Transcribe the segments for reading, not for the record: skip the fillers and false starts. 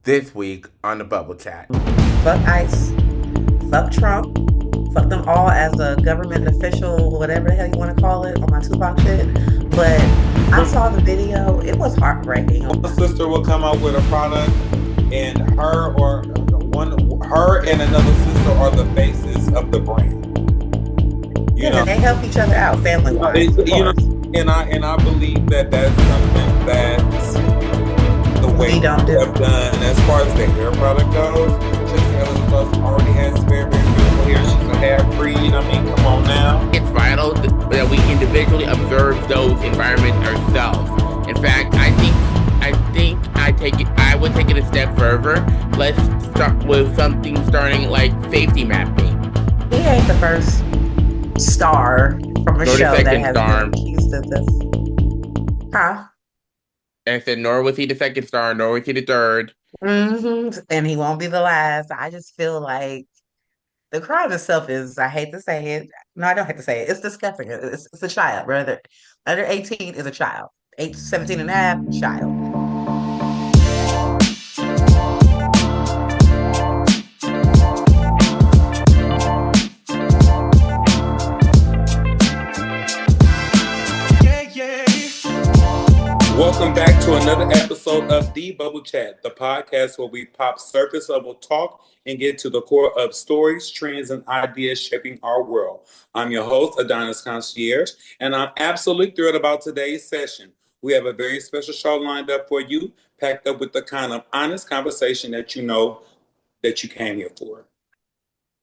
this week on the Bubble Chat. Fuck ICE, fuck Trump, fuck them all as a government official, whatever the hell you want to call it, on my Tupac shit. But I saw the video. It was heartbreaking. One sister will come out with a product, and her and another sister are the faces of the brand. And they help each other out, family wise. And I believe that that's something that the way we don't do. Have done as far as the hair product goes. Just already has very, very beautiful hair. She's a half-breed. I mean, come on now. It's vital that we individually observe those environments ourselves. In fact, I would take it a step further. Let's start with something starting like safety mapping. He ain't the first star from a show that has been accused of this. Huh? And I said, nor was he the second star, nor was he the third. Mm-hmm. And he won't be the last. I just feel like the crime itself is, I hate to say it. No, I don't hate to say it. It's disgusting. It's a child, brother. Under 18 is a child. 17 and a half, child. Welcome back to another episode of The Bubble Chat, the podcast where we pop surface level talk and get to the core of stories, trends, and ideas shaping our world. I'm your host, Adonis Concierge, and I'm absolutely thrilled about today's session. We have a very special show lined up for you, packed up with the kind of honest conversation that you know that you came here for.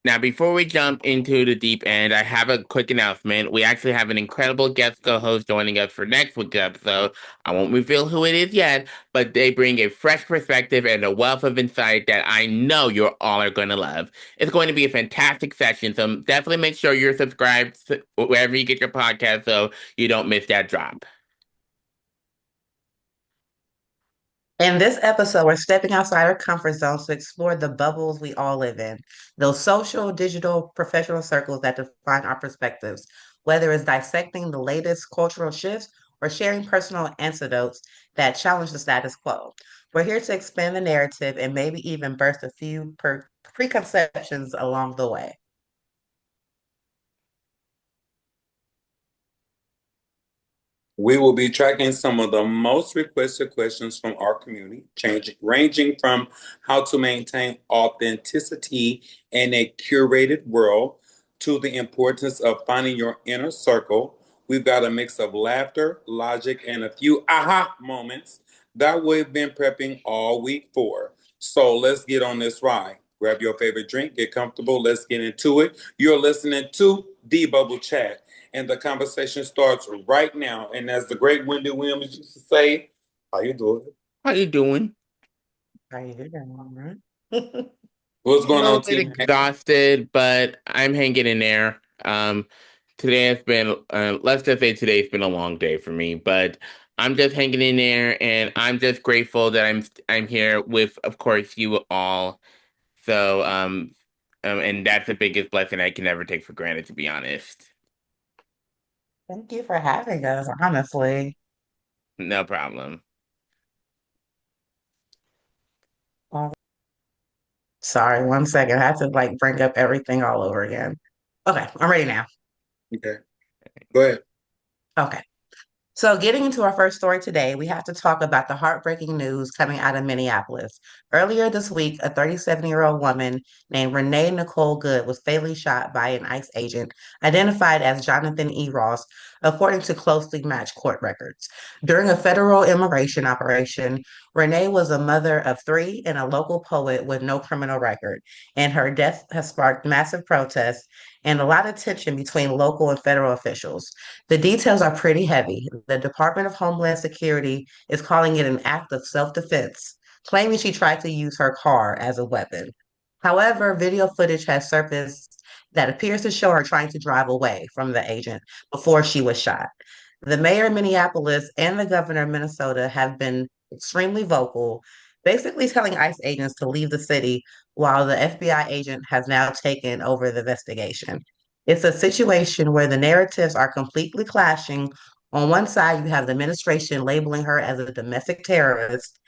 Now, before we jump into the deep end, I have a quick announcement. We actually have an incredible guest co-host joining us for next week's episode. I won't reveal who it is yet, but they bring a fresh perspective and a wealth of insight that I know you all are going to love. It's going to be a fantastic session, so definitely make sure you're subscribed wherever you get your podcast so you don't miss that drop. In this episode, we're stepping outside our comfort zones to explore the bubbles we all live in, those social, digital, professional circles that define our perspectives, whether it's dissecting the latest cultural shifts or sharing personal anecdotes that challenge the status quo. We're here to expand the narrative and maybe even burst a few preconceptions along the way. We will be tracking some of the most requested questions from our community, ranging from how to maintain authenticity in a curated world to the importance of finding your inner circle. We've got a mix of laughter, logic, and a few aha moments that we've been prepping all week for. So let's get on this ride. Grab your favorite drink, get comfortable, let's get into it. You're listening to The Bubble Chat. And the conversation starts right now. And as the great Wendy Williams used to say, how you doing? How you doing? How you doing? Right? What's going on, team? Exhausted, but I'm hanging in there. Today has been, let's just say today's been a long day for me, but I'm just hanging in there, and I'm just grateful that I'm here with, of course, you all. So, and that's the biggest blessing I can ever take for granted, to be honest. Thank you for having us, honestly. No problem. Sorry, 1 second. I had to bring up everything all over again. Okay, I'm ready now. Okay, go ahead. Okay. So, getting into our first story today, we have to talk about the heartbreaking news coming out of Minneapolis. Earlier this week, a 37-year-old woman named Renee Nicole Good was fatally shot by an ICE agent identified as Jonathan E. Ross, according to closely matched court records. During a federal immigration operation, Renee was a mother of three and a local poet with no criminal record, and her death has sparked massive protests and a lot of tension between local and federal officials. The details are pretty heavy. The Department of Homeland Security is calling it an act of self-defense, claiming she tried to use her car as a weapon. However, video footage has surfaced that appears to show her trying to drive away from the agent before she was shot. The mayor of Minneapolis and the governor of Minnesota have been extremely vocal, basically telling ICE agents to leave the city while the FBI agent has now taken over the investigation. It's a situation where the narratives are completely clashing. On one side, you have the administration labeling her as a domestic terrorist,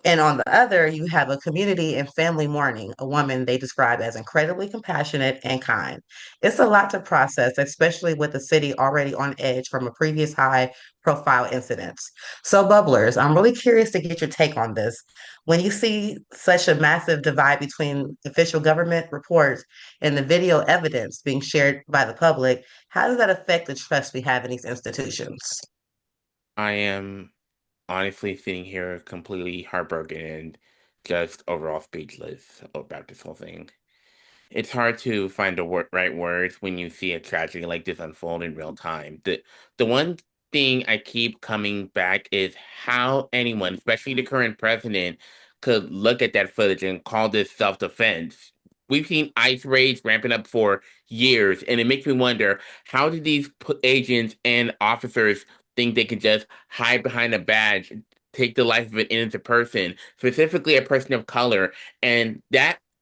And on the other, you have a community and family mourning, a woman they describe as incredibly compassionate and kind. It's a lot to process, especially with the city already on edge from a previous high profile incidents. So, bubblers, I'm really curious to get your take on this. When you see such a massive divide between official government reports and the video evidence being shared by the public, how does that affect the trust we have in these institutions? I am honestly sitting here completely heartbroken and just overall speechless about this whole thing. It's hard to find the right words when you see a tragedy like this unfold in real time. The one thing I keep coming back is how anyone, especially the current president, could look at that footage and call this self-defense. We've seen ICE raids ramping up for years, and it makes me wonder, how did these agents and officers think they could just hide behind a badge, take the life of an innocent person, specifically a person of color, and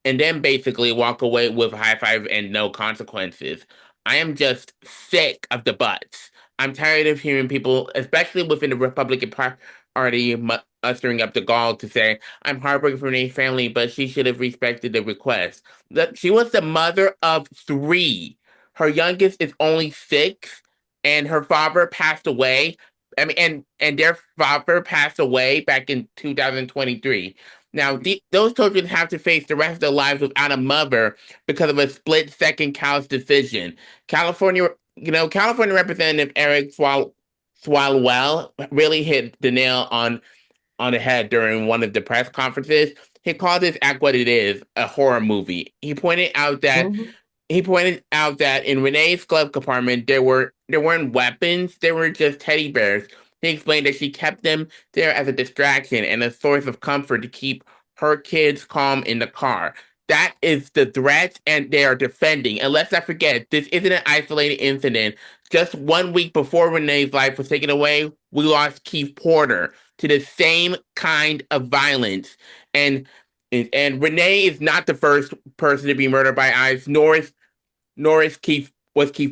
then basically walk away with a high five and no consequences? I am just sick of the butts. I'm tired of hearing people, especially within the Republican Party, mustering up the gall to say, I'm heartbroken for Renee's family, but she should have respected the request. She was the mother of three. Her youngest is only 6, and her father passed away. I mean, and their father passed away back in 2023. Now, those children have to face the rest of their lives without a mother because of a split-second callous decision. California Representative Eric Swalwell really hit the nail on the head during one of the press conferences. He called this act what it is, a horror movie. Mhm. He pointed out that in Renee's glove compartment there weren't weapons, there were just teddy bears. He explained that she kept them there as a distraction and a source of comfort to keep her kids calm in the car. That is the threat, and they are defending. And let's not forget, this isn't an isolated incident. Just 1 week before Renee's life was taken away, we lost Keith Porter to the same kind of violence. And and Renee is not the first person to be murdered by ICE, nor is Keith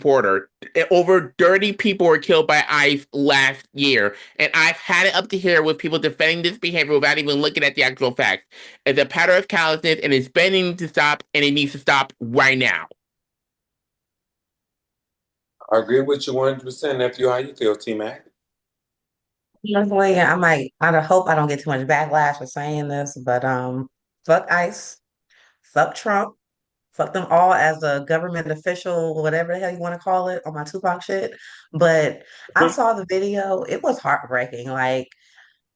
Porter. Over 30 people were killed by ICE last year, and I've had it up to here with people defending this behavior without even looking at the actual facts. It's a pattern of callousness, and it's bending to stop, and it needs to stop right now. I agree with you 100%, nephew. How you feel, T-Mac? Personally, I hope I don't get too much backlash for saying this, but fuck ICE, fuck Trump, fuck them all as a government official, whatever the hell you want to call it, on my Tupac shit. But I saw the video, it was heartbreaking. Like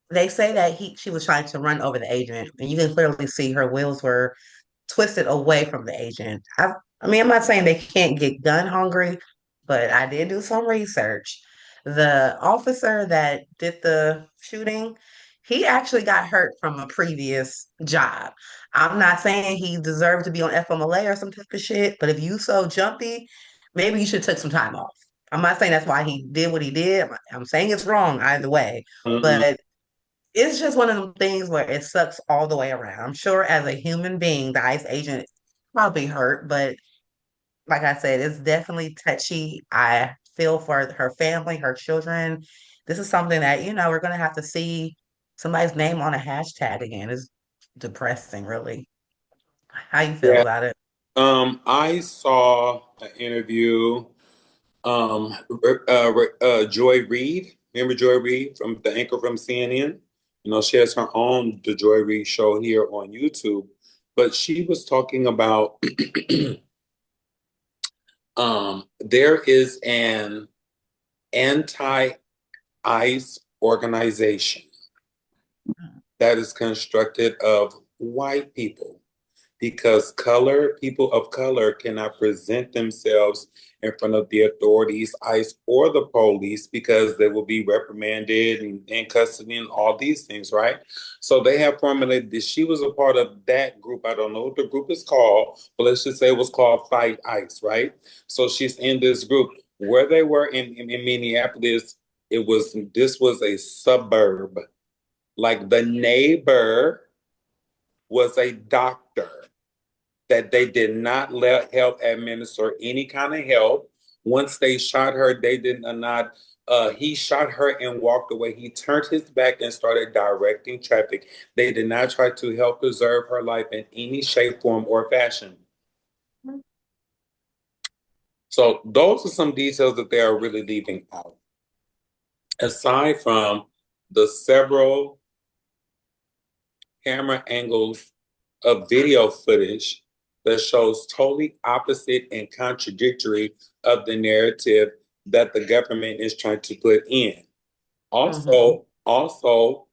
they say that she was trying to run over the agent, and you can clearly see her wheels were twisted away from the agent. I mean, I'm not saying they can't get gun hungry, but I did do some research. The officer that did the shooting, he actually got hurt from a previous job. I'm not saying he deserved to be on FMLA or some type of shit, but if you so jumpy, maybe you should take some time off. I'm not saying that's why he did what he did. I'm saying it's wrong either way, Mm-mm. but it's just one of them things where it sucks all the way around. I'm sure as a human being, the ICE agent probably hurt, but like I said, it's definitely touchy. I feel for her family, her children. This is something that, we're going to have to see somebody's name on a hashtag again. It's depressing, really. How you feel Yeah. about it? I saw an interview. Joy Reid. Remember Joy Reid from the anchor from CNN? She has her own The Joy Reid Show here on YouTube. But she was talking about there is an anti-ICE organization that is constructed of white people because people of color cannot present themselves in front of the authorities, ICE, or the police because they will be reprimanded and in custody and all these things, right? So they have formulated this. She was a part of that group. I don't know what the group is called, but let's just say it was called Fight ICE, right? So she's in this group. Where they were in Minneapolis, this was a suburb. Like the neighbor was a doctor that they did not let help administer any kind of help. Once they shot her, they did not He shot her and walked away. He turned his back and started directing traffic. They did not try to help preserve her life in any shape, form, or fashion. So those are some details that they are really leaving out. Aside from the several camera angles of video footage that shows totally opposite and contradictory of the narrative that the government is trying to put in. Also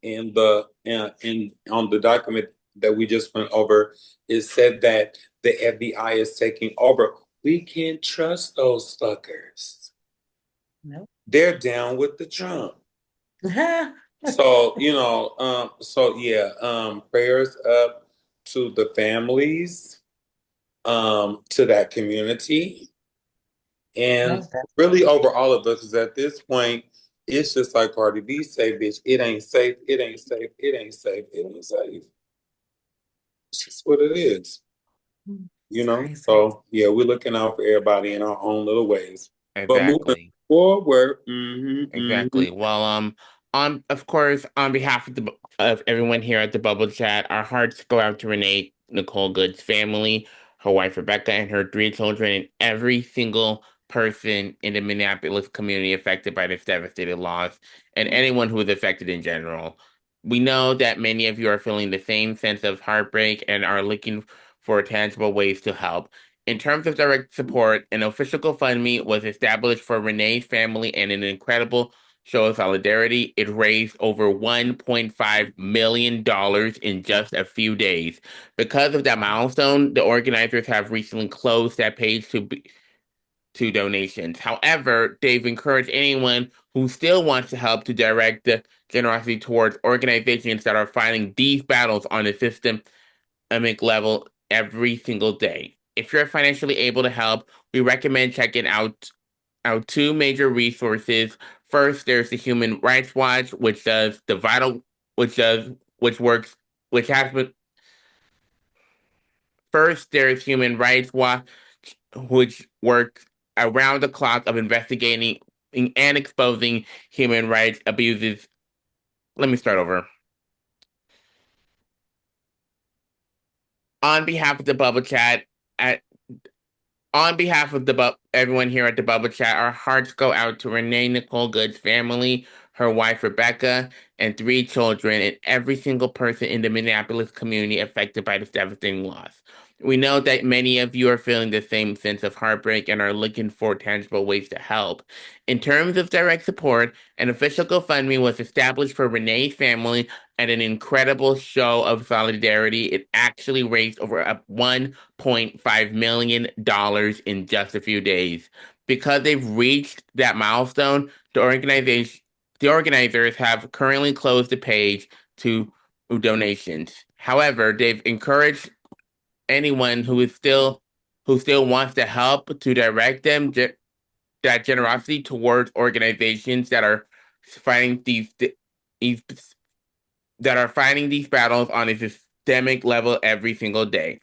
in on the document that we just went over, it said that the FBI is taking over. We can't trust those fuckers. Nope. They're down with the Trump. So, prayers up to the families, to that community, and really over all of us, because at this point, it's just like Cardi B say, bitch, it ain't safe, it ain't safe, it ain't safe, it ain't safe. It's just what it is. So yeah, we're looking out for everybody in our own little ways. But moving forward, Exactly. Well, of course, on behalf of everyone here at the Bubble Chat, our hearts go out to Renee Nicole Good's family, her wife Rebecca, and her 3 children, and every single person in the Minneapolis community affected by this devastating loss, and anyone who is affected in general. We know that many of you are feeling the same sense of heartbreak and are looking for tangible ways to help. In terms of direct support, an official GoFundMe was established for Renee's family, and an incredible show of solidarity. It raised over $1.5 million in just a few days. Because of that milestone, the organizers have recently closed that page to donations. However, they've encouraged anyone who still wants to help to direct the generosity towards organizations that are fighting these battles on a systemic level every single day. If you're financially able to help, we recommend checking out our 2 major resources. First, there's the Human Rights Watch, which does the vital, which works, which has been. First, there's Human Rights Watch, which works around the clock of investigating and exposing human rights abuses. Let me start over. On behalf of the Bubble Chat, on behalf of everyone here at the Bubble Chat, our hearts go out to Renee Nicole Good's family, her wife Rebecca, and 3 children, and every single person in the Minneapolis community affected by this devastating loss. We know that many of you are feeling the same sense of heartbreak and are looking for tangible ways to help. In terms of direct support, an official GoFundMe was established for Renee's family, and an incredible show of solidarity. It actually raised over $1.5 million in just a few days. Because they've reached that milestone, the organizers have currently closed the page to donations. However, they've encouraged anyone who still wants to help to direct that generosity towards organizations that are fighting these battles on a systemic level every single day.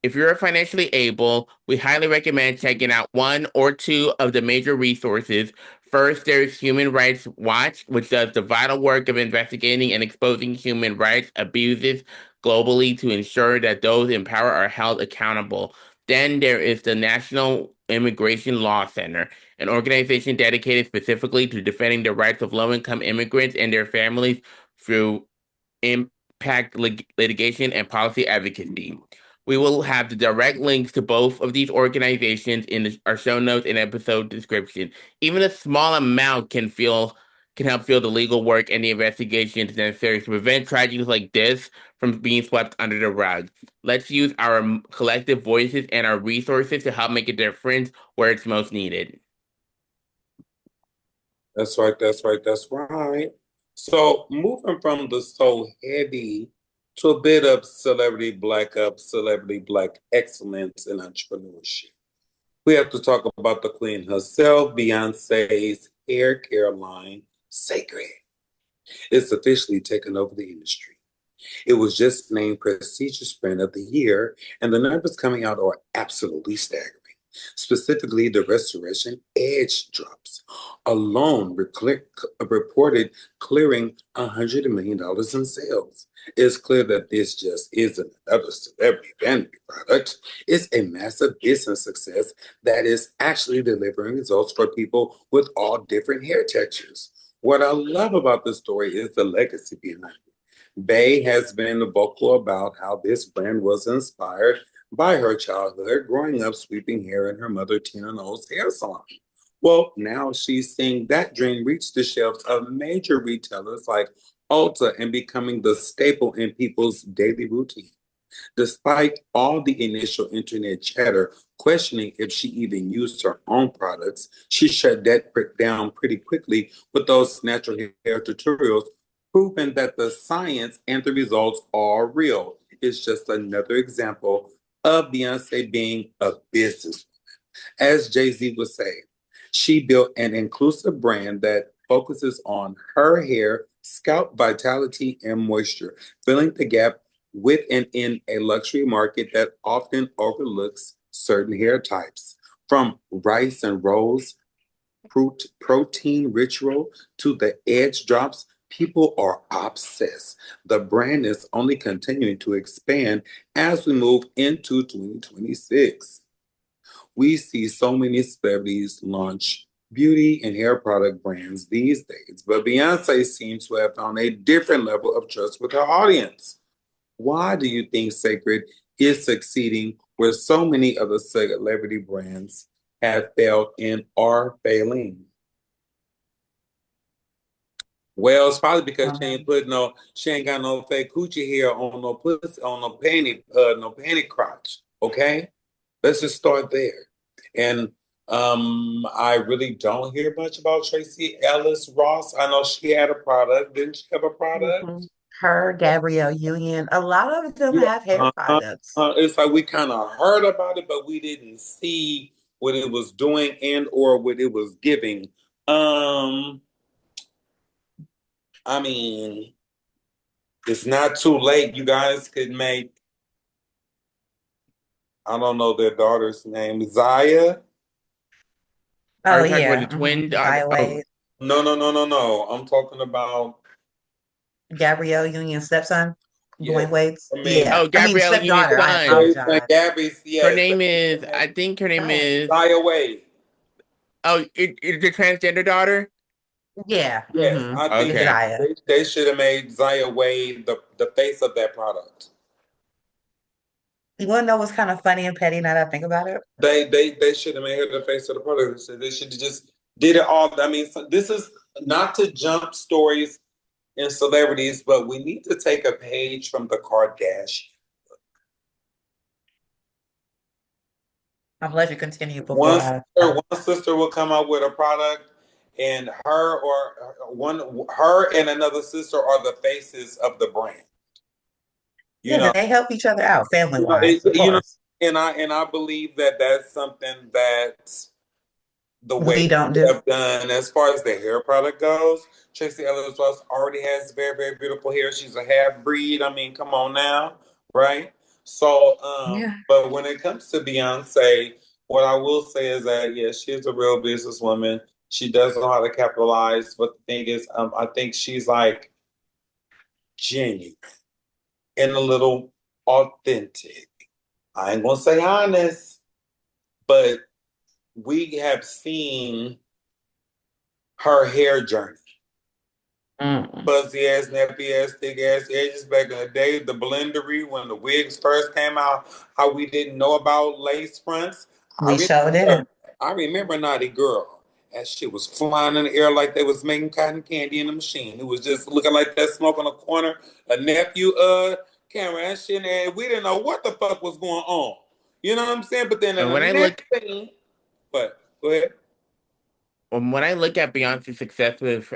If you're financially able, we highly recommend checking out 1 or 2 of the major resources. First, there's Human Rights Watch, which does the vital work of investigating and exposing human rights abuses globally to ensure that those in power are held accountable. Then there is the National Immigration Law Center, an organization dedicated specifically to defending the rights of low-income immigrants and their families through impact litigation and policy advocacy. We will have the direct links to both of these organizations in our show notes and episode description. Even a small amount can help fuel the legal work and the investigations necessary to prevent tragedies like this from being swept under the rug. Let's use our collective voices and our resources to help make a difference where it's most needed. That's right, that's right, that's right. So moving from the so heavy to a bit of celebrity black excellence and entrepreneurship. We have to talk about the queen herself, Beyonce's hair care line, Cécred. It's officially taken over the industry. It was just named prestigious brand of the year, and the numbers coming out are absolutely staggering. specifically the Restoration Edge drops, alone reported clearing $100 million in sales. It's clear that this just isn't another celebrity vanity product. It's a massive business success that is actually delivering results for people with all different hair textures. What I love about this story is the legacy behind it. Bey has been vocal about how this brand was inspired by her childhood, growing up sweeping hair in her mother Tina Knowles' hair salon. Well, now she's seeing that dream reach the shelves of major retailers like Ulta and becoming the staple in people's daily routine. Despite all the initial internet chatter questioning if she even used her own products, she shut that down pretty quickly with those natural hair tutorials, proving that the science and the results are real. It's just another example of Beyonce being a business. As Jay-Z would say, she built an inclusive brand that focuses on her hair, scalp vitality, and moisture, filling the gap with and in a luxury market that often overlooks certain hair types. From rice and rose, protein ritual to the edge drops, people are obsessed. The brand is only continuing to expand as we move into 2026. We see so many celebrities launch beauty and hair product brands these days, but Beyonce seems to have found a different level of trust with her audience. Why do you think Cécred is succeeding where so many other celebrity brands have failed and are failing? Well, it's probably because she ain't got no fake coochie hair on no pussy, on no panty crotch. Okay, let's just start there. And I really don't hear much about Tracy Ellis Ross. I know she had a product. Didn't she have a product? Mhm. Her, Gabrielle Union, a lot of them Yeah. have hair products. It's like we kind of heard about it, but we didn't see what it was doing and or what it was giving. Um, I mean, it's not too late. You guys could make, I don't know their daughter's name, Zaya. Are Oh you talking about yeah, the twin daughter? Zaya Oh, Wade, No. I'm talking about, Gabrielle Union stepson, yes. Dwayne Wade's. I mean, Yeah, oh, I mean Gabrielle Union's stepdaughter. I son. and apologize. Gabby's, Her yes. name is, I think her name Oh is, Zaya Wade. oh, it's the transgender daughter? yeah, Yes, I think it's Okay. Zaya. they should have made Zaya Wade the face of that product. You want to know what's kind of funny and petty now that I think about it? They should have made her the face of the product. So they should have just did it all. I mean, this is not to jump stories and celebrities, but we need to take a page from the Kardashians. I'm gonna let you continue before I. One sister will come out with a product, and her and another sister are the faces of the brand. You Yeah, know, they help each other out family wise, of you know, course. and I believe that that's something that the We Waves don't do. have done as far as the hair product goes. Tracy Ellis Ross already has very, very beautiful hair. She's a half breed. I mean, come on now, right? So, Yeah. but when it comes to Beyonce, what I will say is that yes, she's a real businesswoman. She does know how to capitalize. But the thing is, I think she's like genuine and a little authentic. I ain't gonna say honest, but we have seen her hair journey. Mm. Fuzzy ass, nappy ass, thick ass edges back in the day, the blendery when the wigs first came out, how we didn't know about lace fronts. I We sure didn't. I remember Naughty Girl. That shit was flying in the air like they was making cotton candy in the machine. It was just looking like that smoke on the corner. A nephew, camera, that shit, and we didn't know what the fuck was going on. You know what I'm saying? But then in And the when I next look thing, but go ahead. when I look at Beyonce's success with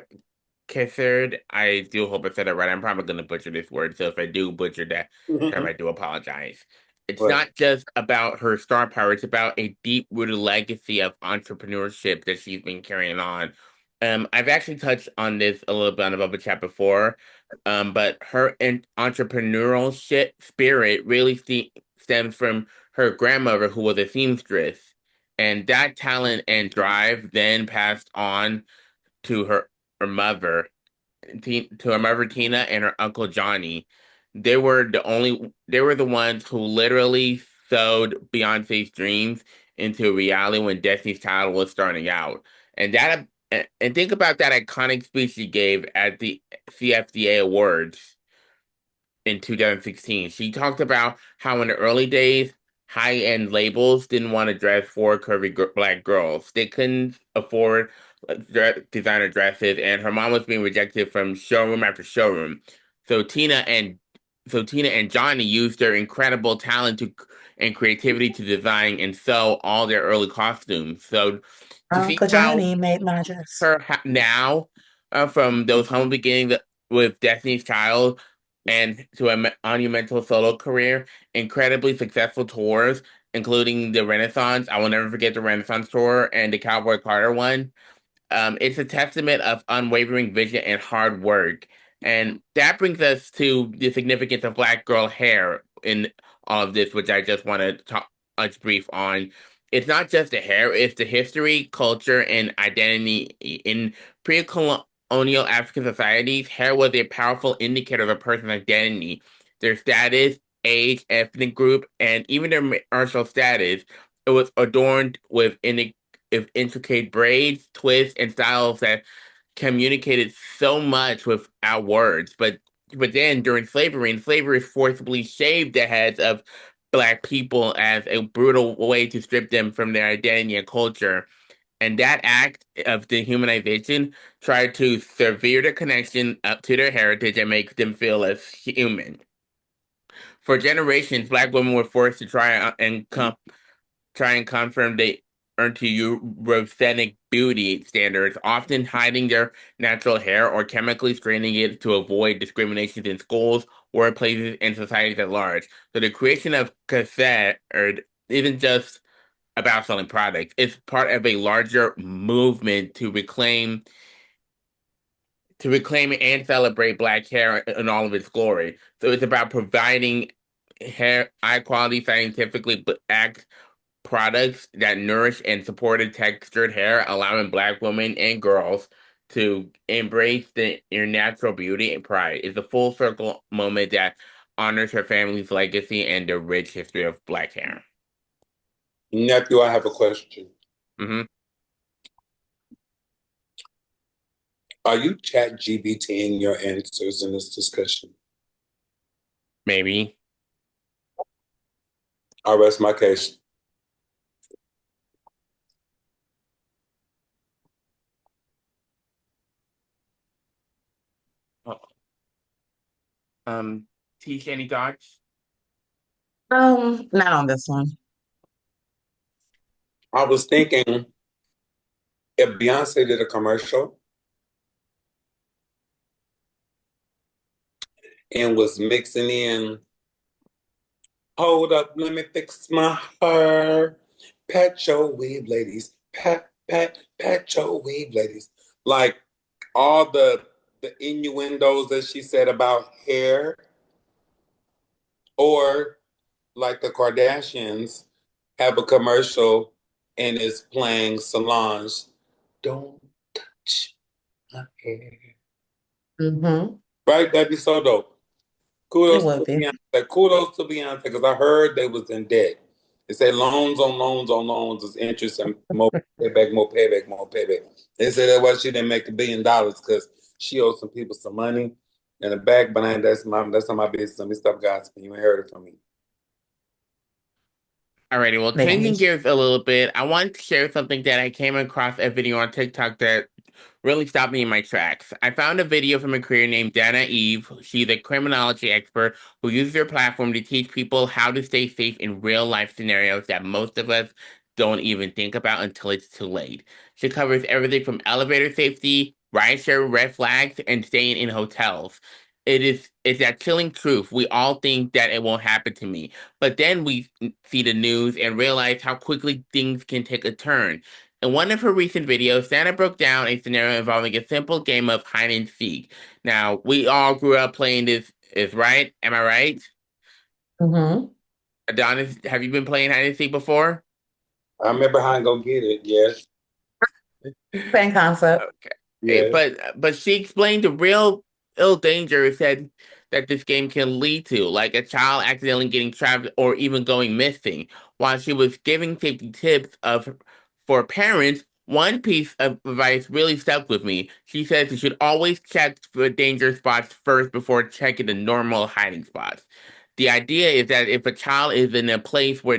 Cécred, I do hope I said it right. I'm probably gonna butcher this word, so if I do butcher that term, I do apologize. It's But not just about her star power, it's about a deep-rooted legacy of entrepreneurship that she's been carrying on. I've actually touched on this a little bit on the Bubble Chat before, but her entrepreneurial spirit really stems from her grandmother, who was a seamstress. And that talent and drive then passed on to her mother, to her mother Tina and her uncle Johnny. They were the ones who literally sowed Beyonce's dreams into reality when Destiny's Child was starting out. And think about that iconic speech she gave at the CFDA Awards in 2016. She talked about how in the early days, high-end labels didn't want to dress for curvy black girls. They couldn't afford designer dresses, and her mom was being rejected from showroom after showroom. So Tina and Johnny used their incredible talent and creativity to design and sew all their early costumes. So to see Uncle how Johnny made my dress. now, from those humble beginnings with Destiny's Child and to a monumental solo career, incredibly successful tours, including the Renaissance. I will never forget the Renaissance tour and the Cowboy Carter one. It's a testament of unwavering vision and hard work. And that brings us to the significance of Black girl hair in all of this, which I just want to touch brief on. It's not just the hair, it's the history, culture, and identity. In pre-colonial African societies, hair was a powerful indicator of a person's identity, their status, age, ethnic group, and even their marital status. It was adorned with intricate braids, twists, and styles that communicated so much without words. But then during slavery, and slavery forcibly shaved the heads of Black people as a brutal way to strip them from their identity and culture. And that act of dehumanization tried to sever the connection up to their heritage and make them feel as human. For generations, Black women were forced to try and confirm they earn to Eurocentric beauty standards, often hiding their natural hair or chemically straightening it to avoid discriminations in schools, workplaces, and societies at large. So the creation of cassette isn't just about selling products. It's part of a larger movement to reclaim and celebrate Black hair in all of its glory. So it's about providing hair high quality, scientifically backed products that nourish and supported textured hair, allowing Black women and girls to embrace their natural beauty and pride. It's a full circle moment that honors her family's legacy and the rich history of Black hair. Nephew, I have a question. Hmm. Are you chat GBTing your answers in this discussion? Maybe. I'll rest my case. Oh, Tish, any thoughts? Not on this one. I was thinking if Beyonce did a commercial and was mixing in, hold up, let me fix my hair. Pat your weave, ladies. Pat your weave, ladies. Like all the innuendos that she said about hair, or like the Kardashians have a commercial and it's playing Solange. Don't touch my hair. Mm-hmm. Right? That'd be so dope. It Kudos would to be. Beyonce. Kudos to Beyonce because I heard they was in debt. They say loans on loans on loans is interest and more payback, more payback, more payback. They said that's why she didn't make $1 billion because she owed some people some money. And the back behind that's not my business. Let me stop gossiping. You ain't heard it from me. Alrighty, well, They gonna changing be. gears a little bit, I want to share something that I came across a video on TikTok that really stopped me in my tracks. I found a video from a creator named Dana Eve. She's a criminology expert who uses her platform to teach people how to stay safe in real life scenarios that most of us don't even think about until it's too late. She covers everything from elevator safety, rideshare red flags, and staying in hotels. It's that chilling truth. We all think that it won't happen to me, but then we see the news and realize how quickly things can take a turn. In one of her recent videos, Santa broke down a scenario involving a simple game of hide and seek. Now, we all grew up playing this, is right? Am I right? Mm-hmm. Adonis, have you been playing hide and seek before? I remember how to go get it. Yes. Same concept. Okay. Yes. But she explained the real ill dangers that this game can lead to, like a child accidentally getting trapped or even going missing. While she was giving safety tips for parents, one piece of advice really stuck with me. She says you should always check for danger spots first before checking the normal hiding spots. The idea is that if a child is in a place where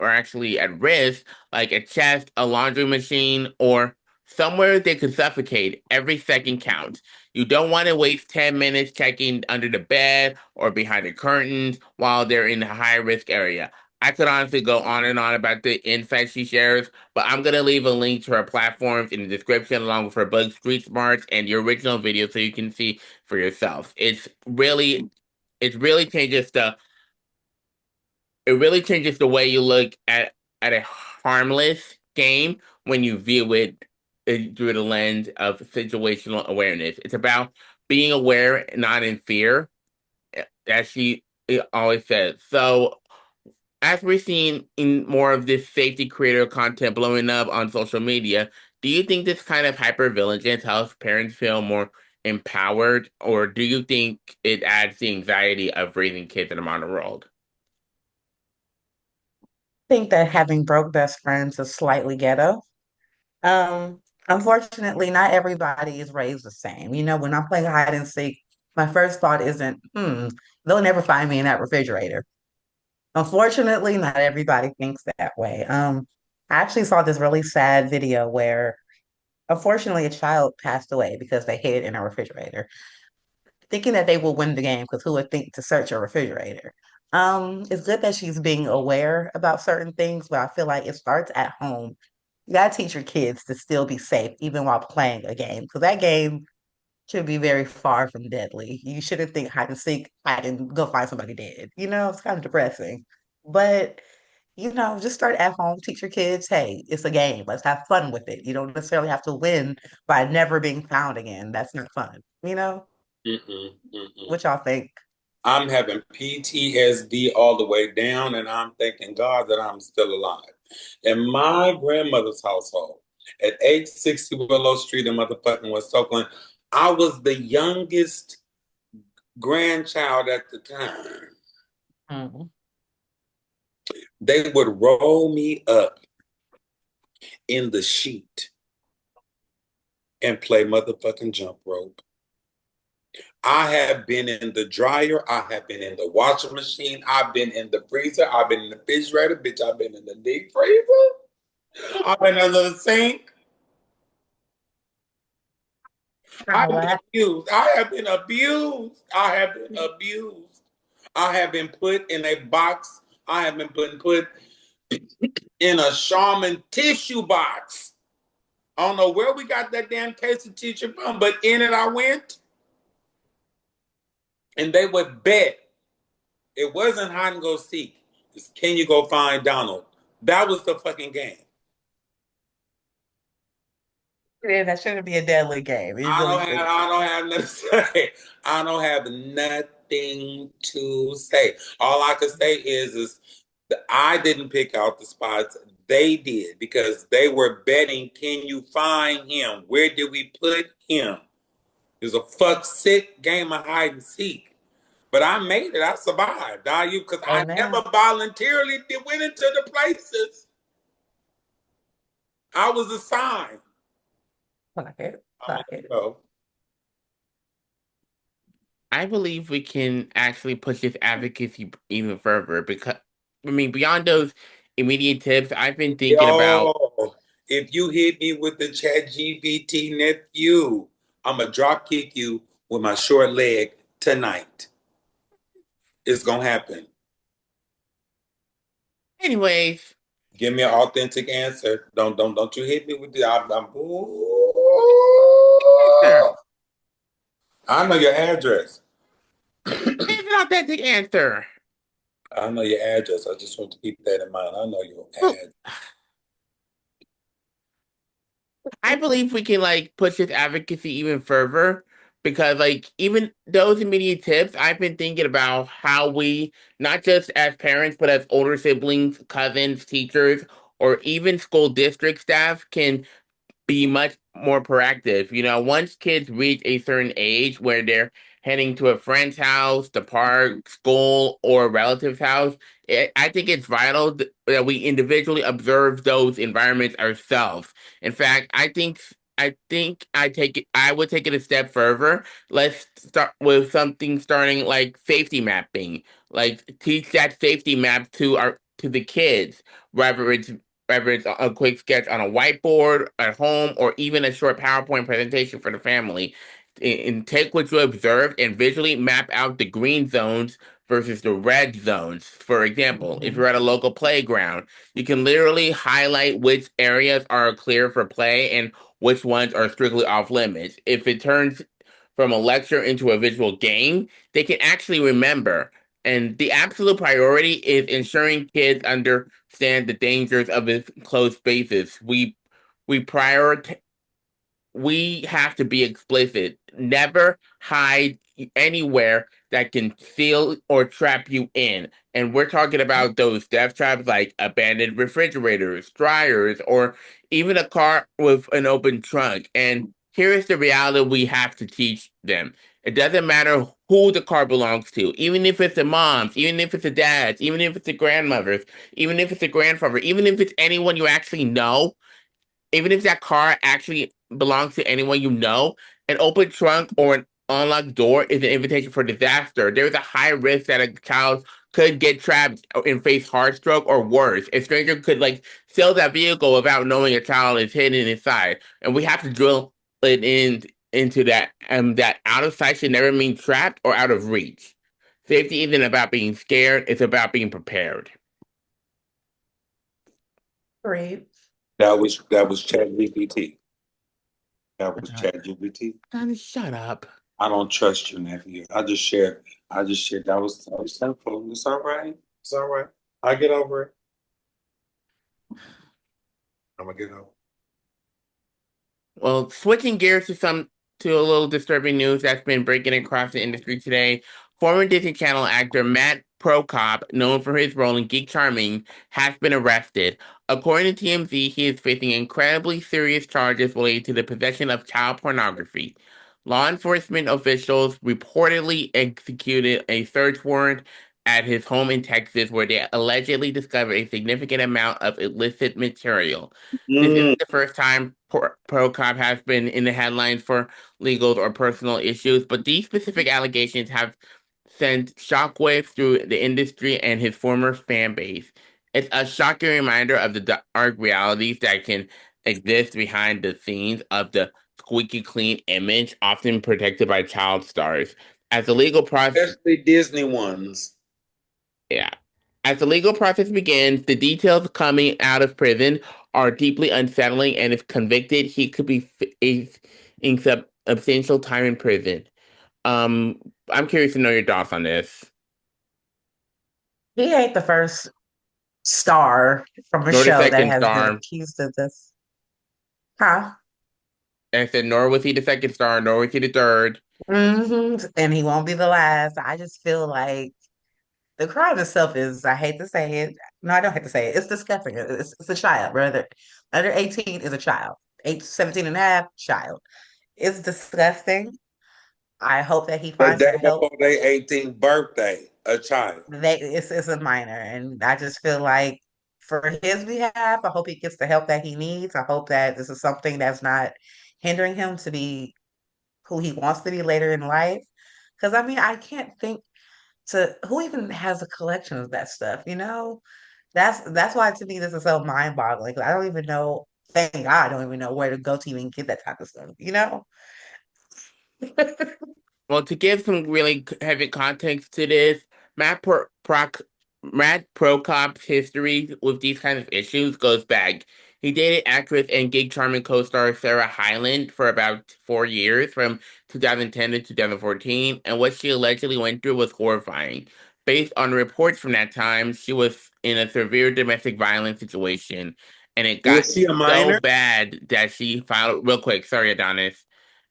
are actually at risk, like a chest, a laundry machine, or somewhere they could suffocate, every second counts. You don't want to waste 10 minutes checking under the bed or behind the curtains while they're in a high risk area. I could honestly go on and on about the insights she shares, but I'm going to leave a link to her platforms in the description along with her book, Street Smarts, and the original video so you can see for yourself. It really changes the way you look at a harmless game when you view it through the lens of situational awareness. It's about being aware, not in fear, as she always says. So, as we're seeing in more of this safety creator content blowing up on social media, do you think this kind of hypervigilance helps parents feel more empowered, or do you think it adds the anxiety of raising kids in a modern world? Think that having broke best friends is slightly ghetto. Unfortunately, not everybody is raised the same. You know, when I'm playing hide and seek, my first thought isn't, they'll never find me in that refrigerator. Unfortunately, not everybody thinks that way. I actually saw this really sad video where, unfortunately, a child passed away because they hid in a refrigerator, thinking that they will win the game because who would think to search a refrigerator? It's good that she's being aware about certain things, but I feel like it starts at home. You gotta teach your kids to still be safe even while playing a game because that game should be very far from deadly. You shouldn't think hide and seek, hide and go find somebody dead. You know, it's kind of depressing. But just start at home, teach your kids, hey, it's a game. Let's have fun with it. You don't necessarily have to win by never being found again. That's not fun. Mm-mm, mm-mm. What y'all think? I'm having PTSD all the way down, and I'm thanking God that I'm still alive. In my grandmother's household, at 860 Willow Street in motherfucking West Oakland, I was the youngest grandchild at the time. Mm. They would roll me up in the sheet and play motherfucking jump rope. I have been in the dryer. I have been in the washing machine. I've been in the freezer. I've been in the refrigerator. Bitch, I've been in the deep freezer. I've been under the sink. I've been abused. I have been abused. I have been abused. I have been put in a box. I have been put in a Charmin tissue box. I don't know where we got that damn case of tissue from, but in it I went. And they would bet. It wasn't hide and go seek. It's can you go find Donald? That was the fucking game. Yeah, that shouldn't be a deadly game. It really shouldn't. I don't have nothing to say. I don't have nothing to say. All I can say is that I didn't pick out the spots. They did because they were betting. Can you find him? Where did we put him? It was a fuck sick game of hide and seek. But I made it. I survived. Because I Amen. never voluntarily went into the places. I was assigned. Clock it. Clock it. So, I believe we can actually push this advocacy even further because, I mean, beyond those immediate tips, I've been thinking about. yo, if you hit me with the chat GPT nephew, I'm going to drop kick you with my short leg tonight. It's going to happen. Anyways, Give me an authentic answer. Don't you hit me with the answer. I know your address. It's an authentic answer. I know your address. I just want to keep that in mind. I know your Well, address. I believe we can push this advocacy even further because even those immediate tips, I've been thinking about how we, not just as parents, but as older siblings, cousins, teachers, or even school district staff can be much more proactive. Once kids reach a certain age where they're heading to a friend's house, the park, school, or a relative's house, I think it's vital that we individually observe those environments ourselves. In fact, I would take it a step further. Let's start with something starting like safety mapping. Like teach that safety map to the kids, whether it's a quick sketch on a whiteboard at home or even a short PowerPoint presentation for the family. And take what you observed and visually map out the green zones versus the red zones. For example, if Mhm. you're at a local playground, you can literally highlight which areas are clear for play and which ones are strictly off limits. If it turns from a lecture into a visual game, they can actually remember. And the absolute priority is ensuring kids understand the dangers of enclosed spaces. We prioritize we have to be explicit. Never hide anywhere that can seal or trap you in. And we're talking about those death traps like abandoned refrigerators, dryers, or even a car with an open trunk. And here is the reality we have to teach them. It doesn't matter who the car belongs to, even if it's the moms, even if it's the dads, even if it's the grandmothers, even if it's the grandfather, even if it's anyone you actually know, even if that car actually belongs to anyone you know, an open trunk or an unlocked door is an invitation for disaster. There is a high risk that a child could get trapped and face heart stroke or worse. A stranger could steal that vehicle without knowing a child is hidden inside. And we have to drill it into that out of sight should never mean trapped or out of reach. Safety isn't about being scared, it's about being prepared. Great. That was ChatGPT. That was ChatGPT. Donnie, shut up. I don't trust you, nephew. I just shared. That was simple. It's all right. It's all right. I get over it. I'm gonna get over it. Well, switching gears to a little disturbing news that's been breaking across the industry today. Former Disney Channel actor Matt Prokop, known for his role in Geek Charming, has been arrested. According to TMZ, he is facing incredibly serious charges related to the possession of child pornography. Law enforcement officials reportedly executed a search warrant at his home in Texas where they allegedly discovered a significant amount of illicit material. This Mm. isn't the first time Prokop has been in the headlines for legal or personal issues, but these specific allegations have sent shockwaves through the industry and his former fan base. It's a shocking reminder of the dark realities that can exist behind the scenes of the squeaky clean image, often protected by child stars. As the legal process Especially Disney ones. Yeah. As the legal process begins, the details coming out of prison are deeply unsettling, and if convicted, he could be facing substantial time in prison. Um, I'm curious to know your thoughts on this. He ain't the first star from a Nor the show that second has been star. accused of this. Huh? And I said, nor was he the second star, nor was he the third. And he won't be the last. I just feel like the crime itself is, I hate to say it. No, I don't hate to say it. It's disgusting. It's a child, brother. Under 18 is a child. 17 and a half, child. It's disgusting. I hope that he The finds day the help. before their 18th birthday, a child. It's a minor, and I just feel like for his behalf, I hope he gets the help that he needs. I hope that this is something that's not hindering him to be who he wants to be later in life. Because I mean, I can't think to who even has a collection of that stuff, you know? That's why to me this is so mind-boggling. I don't even know, thank God, I don't even know where to go to even get that type of stuff, you know? Well, to give some really heavy context to this, Matt Prokop's history with these kinds of issues goes back. He dated actress and Gig Charming co-star Sarah Hyland for about 4 years, from 2010 to 2014, and what she allegedly went through was horrifying. Based on reports from that time, she was in a severe domestic violence situation, and it got Was she a so minor? bad that she filed, real quick, sorry, Adonis.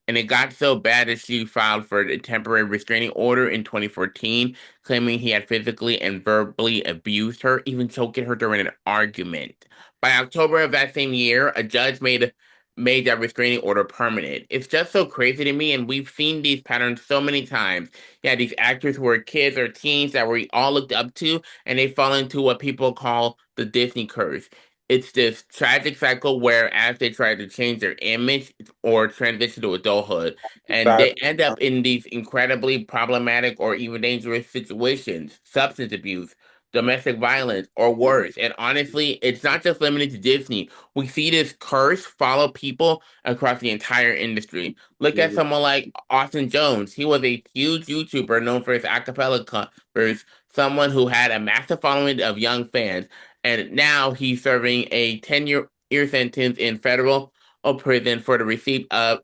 And it got so bad that she filed for a temporary restraining order in 2014, claiming he had physically and verbally abused her, even choking her during an argument. By October of that same year, a judge made that restraining order permanent. It's just so crazy to me, and we've seen these patterns so many times. Yeah, these actors who were kids or teens that we all looked up to, and they fall into what people call the Disney curse. It's this tragic cycle where as they try to change their image or transition to adulthood, and they end up in these incredibly problematic or even dangerous situations, substance abuse, domestic violence, or worse. And honestly, it's not just limited to Disney. We see this curse follow people across the entire industry. Look at someone like Austin Jones. He was a huge YouTuber known for his a cappella covers, someone who had a massive following of young fans. And now he's serving a 10-year sentence in federal prison for the receipt of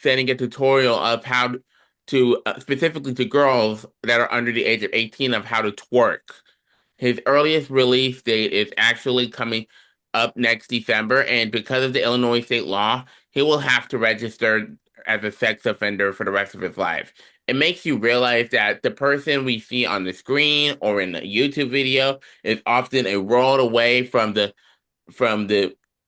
sending a tutorial of how to specifically to girls that are under the age of 18 of how to twerk. His earliest release date is actually coming up next December, and because of the Illinois state law, he will have to register as a sex offender for the rest of his life. It makes you realize that the person we see on the screen or in a YouTube video is often a world away from the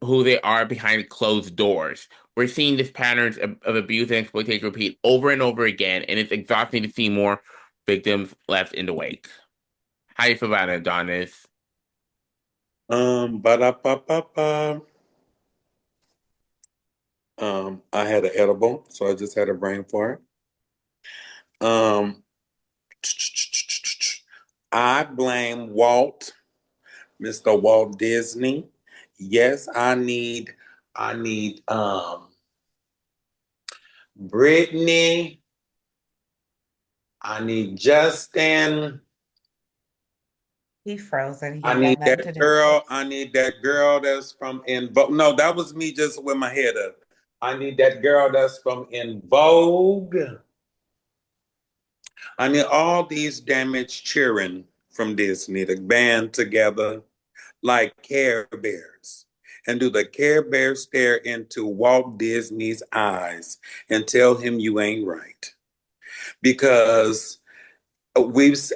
who they are behind closed doors. We're seeing these patterns of abuse and exploitation repeat over and over again, and it's exhausting to see more victims left in the wake. How you feel about it, Adonis? Ba-da-ba-ba-ba. I had an edible, so I just had a brain fart. Um, I blame Mr. Walt Disney. Yes, I need Brittany. I need Justin. He's frozen. He I ain't got need nothing to that do. girl. I need that girl that's from In Vogue. No, that was me just with my head up. I need that girl that's from In Vogue. I need all these damaged children from Disney to band together like Care Bears. And do the Care Bears stare into Walt Disney's eyes and tell him you ain't right? Because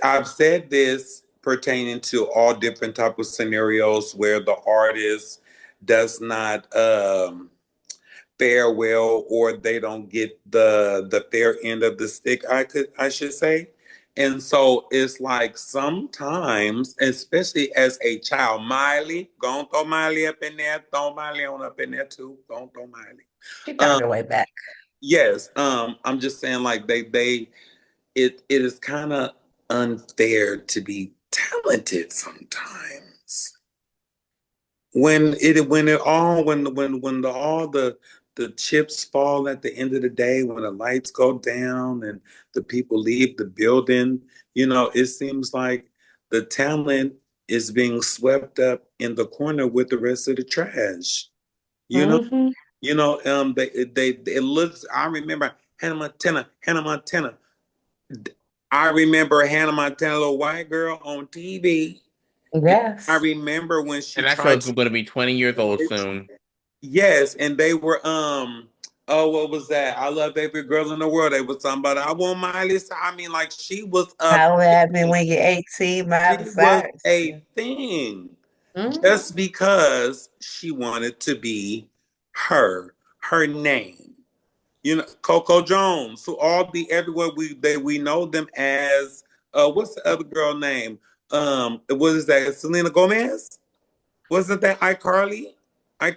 I've said this pertaining to all different type of scenarios where the artist does not fare well or they don't get the fair end of the stick, I should say. And so it's like sometimes, especially as a child, Miley, go on throw Miley up in there, throw Miley on up in there too. Go on throw Miley. She Um, found her way back. yes, I'm just saying like it is kind of unfair to be talented sometimes. When the all the chips fall at the end of the day, when the lights go down and the people leave the building, it seems like the talent is being swept up in the corner with the rest of the trash. You know, Mm-hmm. they it looks. I remember Hannah Montana. I remember Hannah Montana, little white girl on TV. And I Yes. remember when she And that tried show's to, going to be 20 years old soon. yes, and they were oh, what was that? I love every girl in the world. They was talking about I want Miley. I mean, like she was a Holler at me thing. when you're 18, She Miley was Cyrus. a thing Mm-hmm. just because she wanted to be her name. Coco Jones, who all be everywhere we know them as what's the other girl name? What is that? Selena Gomez? Wasn't that iCarly?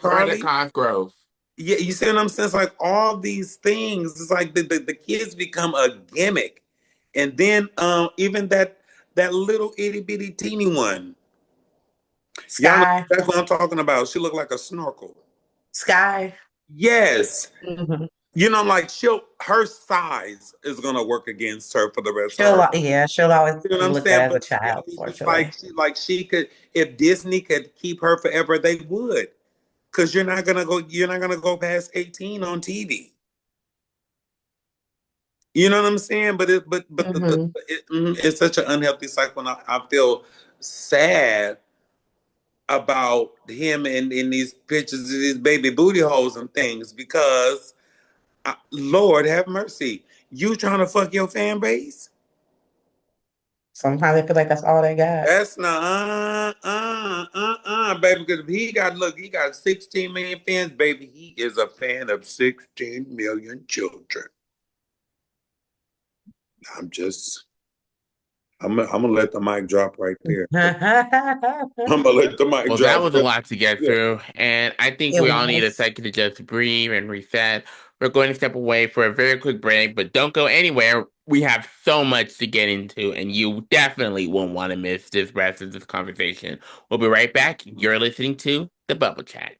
Miranda iCarly? Cosgrove. Yeah, you see what I'm saying? It's like all these things, it's like the kids become a gimmick. And then even that little itty bitty teeny one. Y'all know Sky. that's what I'm talking about. She looked like a snorkel. Sky. Yes. Mm-hmm. Like her size is gonna work against her for the rest of her. She'll always You know be what I'm looked saying? at as a But child, still, it's unfortunately. like she could, if Disney could keep her forever, they would. Because you're not gonna go past 18 on TV. You know what I'm saying? But Mm-hmm. it's such an unhealthy cycle, and I feel sad about him in these pictures of these baby booty holes and things because, Lord have mercy, you trying to fuck your fan base? Sometimes I feel like that's all they got. That's not baby. Because he got 16 million fans, baby. He is a fan of 16 million children. I'm gonna let the mic drop right there. I'm gonna let the mic Well, that drop. was a lot to get Yeah. through, and I think It we all need a was. second to just breathe and reset. We're going to step away for a very quick break, but don't go anywhere. We have so much to get into, and you definitely won't want to miss this rest of this conversation. We'll be right back. You're listening to The Bubble Chat.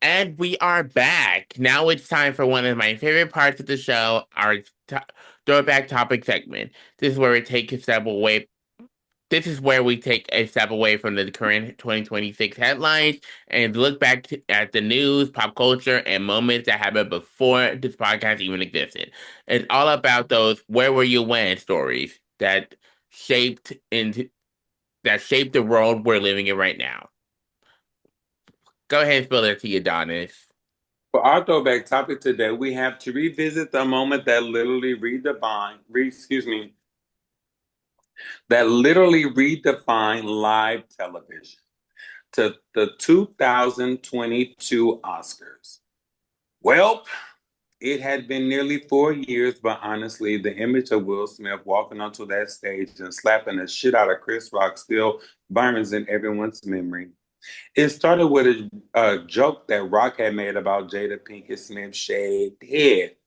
And we are back. Now it's time for one of my favorite parts of the show, our throwback topic segment. This is where we take a step away. This is where we take a step away from the current 2026 headlines and look back at the news, pop culture, and moments that happened before this podcast even existed. It's all about those "where were you when" stories shaped into that shaped the world we're living in right now. Go ahead and spill it to you, Adonis. For our throwback topic today, we have to revisit the moment that that literally redefined live television to the 2022 Oscars. Well, it had been nearly 4 years, but honestly, the image of Will Smith walking onto that stage and slapping the shit out of Chris Rock still burns in everyone's memory. It started with a joke that Rock had made about Jada Pinkett Smith's shaved head.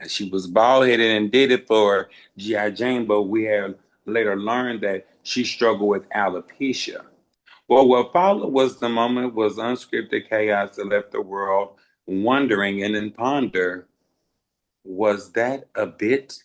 And she was bald headed and did it for G.I. Jane, but we had later learned that she struggled with alopecia. Well, what followed was unscripted chaos that left the world wondering and then ponder, was that a bit?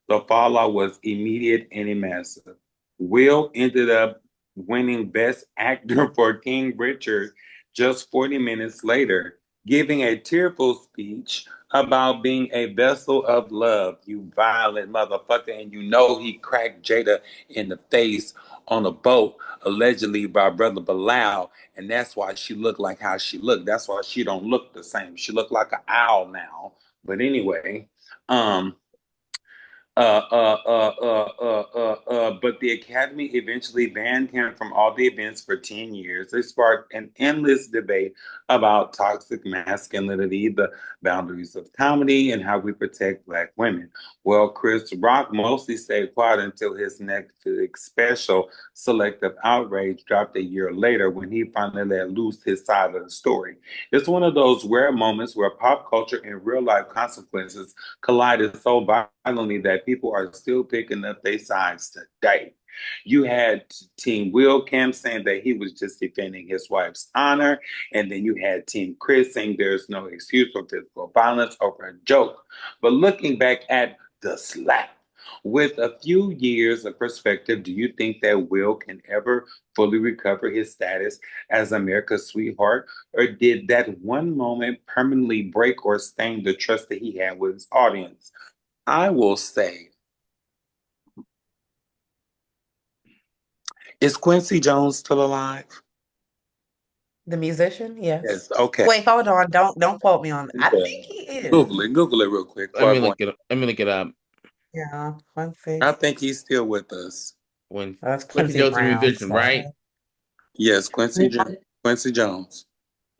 The fallout was immediate and massive. Will ended up winning Best Actor for King Richard just 40 minutes later, giving a tearful speech about being a vessel of love, you violent motherfucker. And you know he cracked Jada in the face on a boat, allegedly by Brother Bilal, and that's why she looked like how she looked. That's why she don't look the same. She looked like an owl now. But anyway, um, but the Academy eventually banned him from all the events for 10 years. It sparked an endless debate about toxic masculinity, the boundaries of comedy, and how we protect Black women. Well, Chris Rock mostly stayed quiet until his Netflix special, Selective Outrage, dropped a year later when he finally let loose his side of the story. It's one of those rare moments where pop culture and real life consequences collided so violently that people are still picking up their sides today. You had Team Will Camp saying that he was just defending his wife's honor, and then you had Team Chris saying there's no excuse for physical violence over a joke. But looking back at the slap, with a few years of perspective, do you think that Will can ever fully recover his status as America's sweetheart? Or did that one moment permanently break or stain the trust that he had with his audience? I will say, is Quincy Jones still alive? The musician, yes. Yes. Okay. Wait, hold on. Don't quote me on. I Yeah. think he is. Google it real quick. Let me look it up. Let me look it up. Yeah, Quincy. I think he's still with us. When That's Quincy Quincy Jones, the Brown. musician, right? So Yes, Quincy Jones.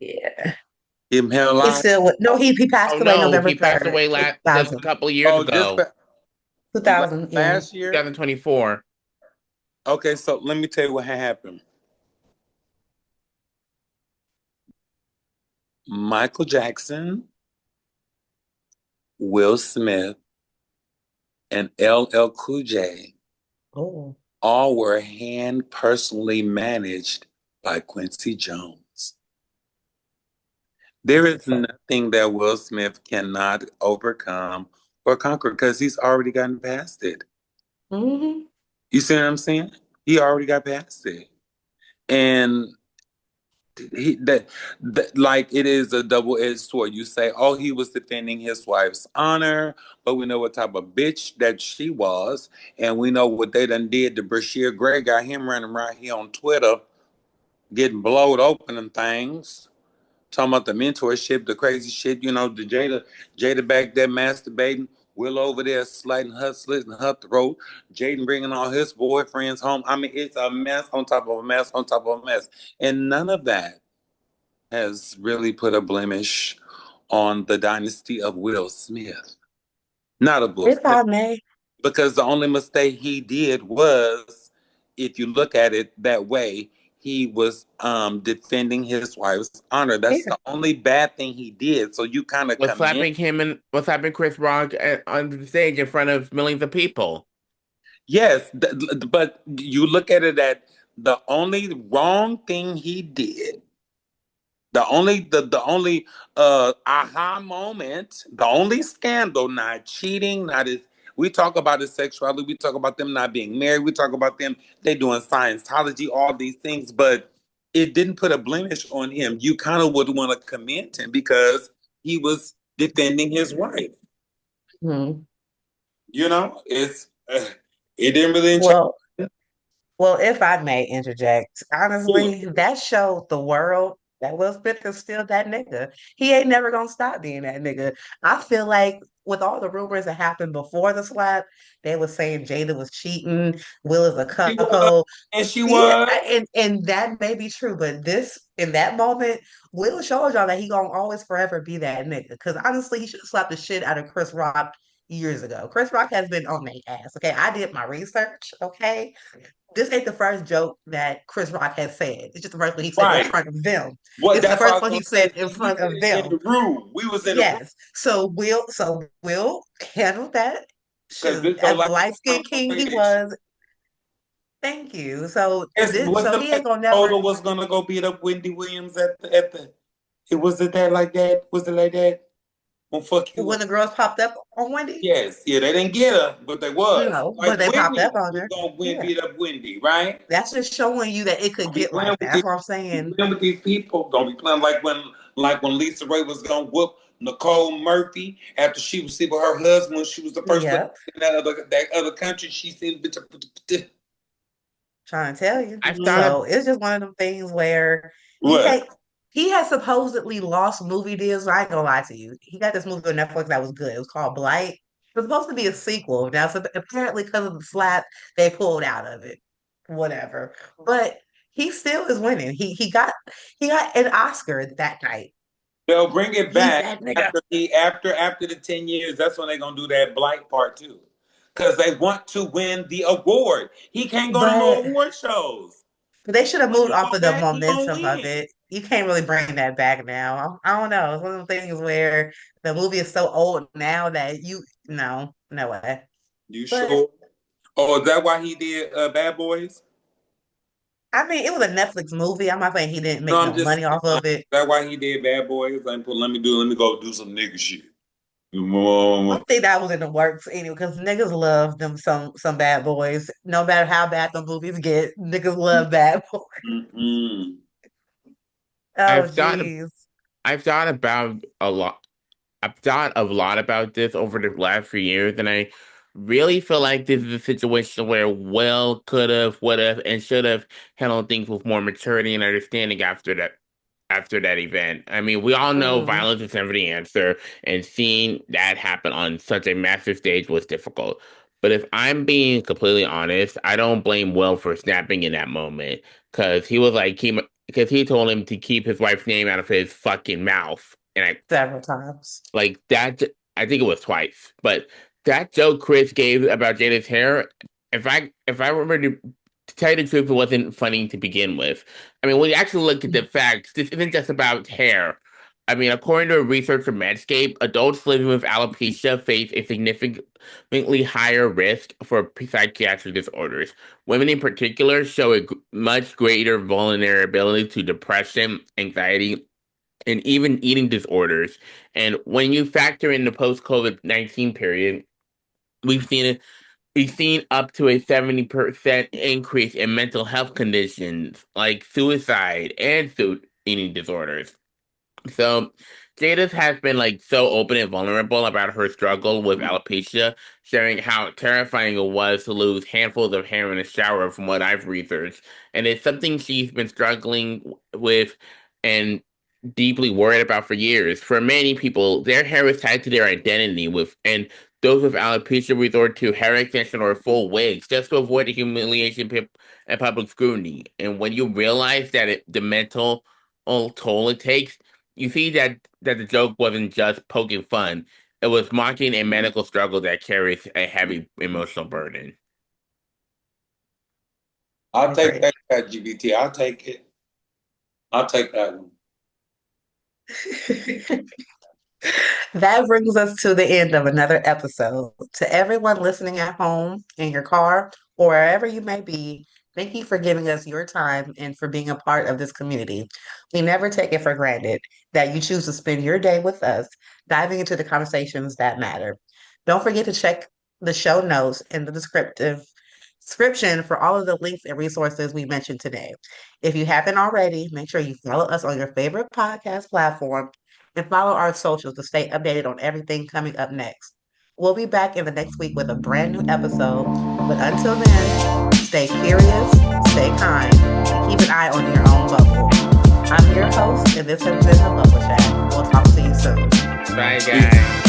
yeah, Him hell he's alive? still with. No, he Oh passed away no, November he passed 3rd, away just a 2000. couple of years Oh, just ago, 2000. Yeah. last year? 2024. Okay, so let me tell you what had happened. Michael Jackson, Will Smith, and LL Cool J Oh. all were hand personally managed by Quincy Jones. There is nothing that Will Smith cannot overcome or conquer because he's already gotten past it. Mm-hmm. You see what I'm saying? He already got past it. And that like it is a double-edged sword. You say, oh, he was defending his wife's honor, but we know what type of bitch that she was, and we know what they done did to Brashear Gray. Got him running around here on Twitter, getting blowed open and things. Talking about the mentorship, the crazy shit, the Jada back there masturbating, Will over there slitting her slit in her throat, Jaden bringing all his boyfriends home. I mean, it's a mess on top of a mess on top of a mess. And none of that has really put a blemish on the dynasty of Will Smith. Not of Will If Smith, I may, because the only mistake he did was, if you look at it that way, he was defending his wife's honor. That's yeah. the only bad thing he did. So you kind of commend. Was slapping Chris Rock on the stage in front of millions of people. Yes, but you look at it that the only wrong thing he did, the only aha moment, the only scandal, not cheating, not his. We talk about his sexuality. We talk about them not being married. We talk about them they doing Scientology, all these things, but it didn't put a blemish on him. You kind of would want to commend him because he was defending his wife. Mhm. It didn't really change. Well, Well, if I may interject, honestly, that showed the world that Will Smith is still that nigga. He ain't never gonna stop being that nigga. I feel like with all the rumors that happened before the slap, they were saying Jada was cheating, Will is a She was, cuckold. and she Yeah, was. and that may be true, but this in that moment, Will showed y'all that he gonna always forever be that nigga. Because honestly, he should have slapped the shit out of Chris Rock years ago. Chris Rock has been on their ass. Okay, I did my research. Okay, this ain't the first joke that Chris Rock has said. It's just the first one he said in Right. front of them. Well, It's the that's what I first was one he gonna say. said in See, he front said of it in them. the room. We was in the room Yes. So Will handled that. because Shoot, this don't as the like light skinned on king he stage. was, thank you. So Was so it he like ain't gonna Ola never was gonna go beat up Wendy Williams at the it was it that like that? Was it like that? Well, fuck you when up. the girls popped up on Wendy. Yes, yeah, they didn't get her, but they was. No, Like but they popped up Whitney on was her. gonna win Yeah. beat up Wendy, right? That's just showing you that it could Don't be get playing like with that. these, That's what I'm be saying. playing with these people. Don't be playing like when Lisa Ray was gonna whoop Nicole Murphy after she was sleeping with her husband when she was the first lady Yep. in that other country. She seen bitch. Trying to tell you. I've thought of So it's just one of them things where he What? can't. He has supposedly lost movie deals. I ain't gonna lie to you. He got this movie on Netflix that was good. It was called Blight. It was supposed to be a sequel. Now, so apparently, because of the slap, they pulled out of it. Whatever. But he still is winning. He got an Oscar that night. They'll bring it He's back that nigga. after the 10 years. That's when they're gonna do that Blight part two, because they want to win the award. He can't go to no But award shows. they should have When moved he off go of the back, he gonna momentum of win. it. You can't really bring that back now. I don't know. It's one of those things where the movie is so old now that no way. You But sure? Oh, is that why he did Bad Boys? I mean, it was a Netflix movie. I'm not saying he didn't No, make I'm no just money saying, off like, of is it. that why he did Bad Boys? Let me go do some nigga shit. I think that was in the works anyway, because niggas love them some bad boys. No matter how bad the movies get, niggas love bad boys. Mm-mm. Oh I've thought jeez. I've thought about a lot. I've thought a lot about this over the last few years, and I really feel like this is a situation where Will could have, would have, and should have handled things with more maturity and understanding after that event. I mean, we all know Mm, violence is never the answer, and seeing that happen on such a massive stage was difficult. But if I'm being completely honest, I don't blame Will for snapping in that moment because he was like, because he told him to keep his wife's name out of his fucking mouth, and I several times. like that. I think it was twice, but that joke Chris gave about Jada's hair, if I remember to tell you the truth, it wasn't funny to begin with. I mean, when you actually look at the facts, this isn't just about hair. I mean, according to research from Medscape, adults living with alopecia face a significantly higher risk for psychiatric disorders. Women in particular show a much greater vulnerability to depression, anxiety, and even eating disorders. And when you factor in the post-COVID-19 period, we've seen we've seen up to a 70% increase in mental health conditions like suicide and eating disorders. So Jadis has been like so open and vulnerable about her struggle with alopecia, sharing how terrifying it was to lose handfuls of hair in a shower from what I've researched. And it's something she's been struggling with and deeply worried about for years. For many people, their hair is tied to their identity and those with alopecia resort to hair extension or full wigs just to avoid the humiliation and public scrutiny. And when you realize that the mental toll it takes, you see that the joke wasn't just poking fun. It was mocking a medical struggle that carries a heavy emotional burden. I'll take that LGBT. I'll take it. I'll take that one. That brings us to the end of another episode. To everyone listening at home, in your car, or wherever you may be, thank you for giving us your time and for being a part of this community. We never take it for granted that you choose to spend your day with us, diving into the conversations that matter. Don't forget to check the show notes and the description for all of the links and resources we mentioned today. If you haven't already, make sure you follow us on your favorite podcast platform and follow our socials to stay updated on everything coming up next. We'll be back in the next week with a brand new episode. But until then, stay curious, stay kind, and keep an eye on your own bubble. I'm your host, and this has been the Bubble Chat. We'll talk to you soon. Bye, guys.